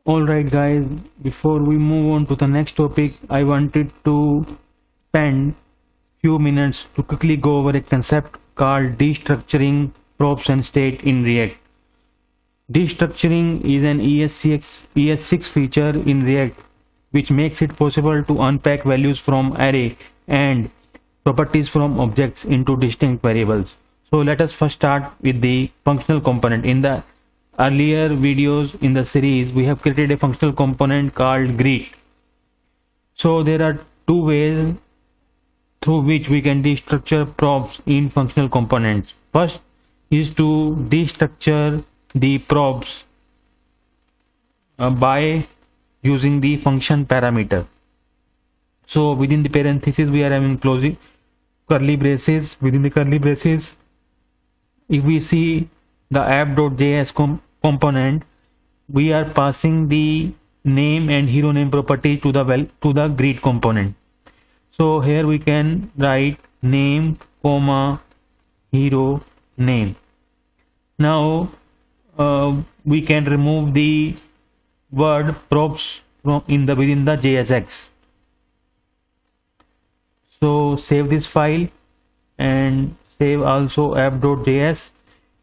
Alright guys, before we move on to the next topic, I wanted to spend few minutes to quickly go over a concept called destructuring props and state in React. Destructuring is an ES6 feature in React which makes it possible to unpack values from array and properties from objects into distinct variables. So let us first start with the functional component. In the earlier videos in the series, we have created a functional component called greet. So there are two ways through which we can destructure props in functional components. First is to destructure the props by using the function parameter. So within the parentheses we are having closing curly braces. Within the curly braces, if we see the app.js component, we are passing the name and hero name property to the greet component. So here we can write name comma hero name. Now we can remove the word props from within the JSX. So save this file and save also app.js.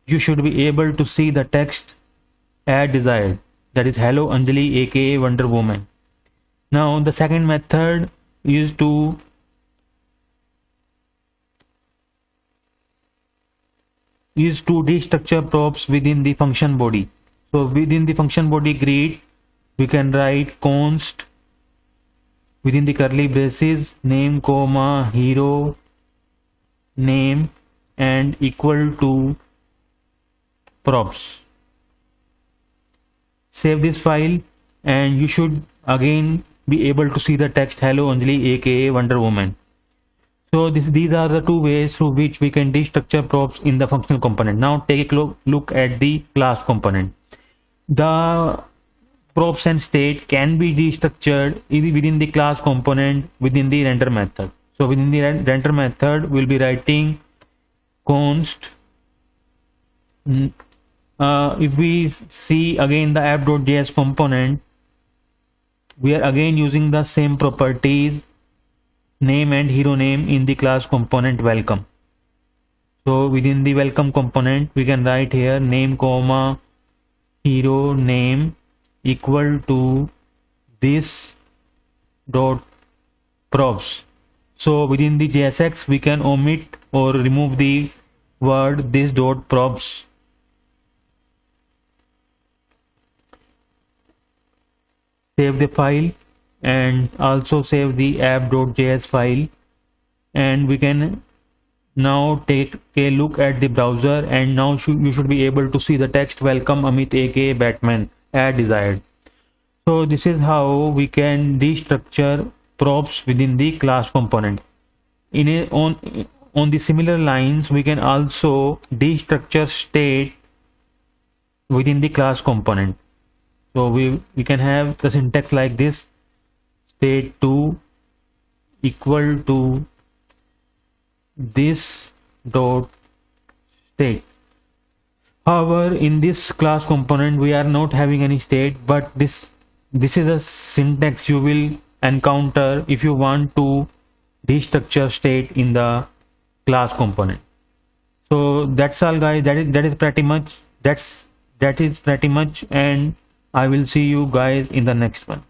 You should be able to see the text as desired, that is hello Anjali aka Wonder Woman. Now the second method is to destructure props within the function body. So within the function body greet, we can write const within the curly braces name comma hero name and equal to props. Save this file and you should again be able to see the text hello Anjali aka Wonder Woman. So these are the two ways through which we can destructure props in the functional component. Now take a look at the class component. The props and state can be destructured within the class component within the render method. So within the render method, we'll be writing const. If we see again the app.js component, we are again using the same properties name and hero name in the class component welcome. So within the welcome component, we can write here name comma hero name equal to this dot props. So within the JSX, we can omit or remove the word this dot props. Save the file and also save the app.js file, and we can now take a look at the browser, and now you should be able to see the text welcome Amit aka Batman as desired. So this is how we can destructure props within the class component. On the similar lines, we can also destructure state within the class component. So we can have the syntax like this: state2 equal to this dot state. However, in this class component we are not having any state, but this is a syntax you will encounter if you want to destructure state in the class component. So that's all guys, that is pretty much, and I will see you guys in the next one.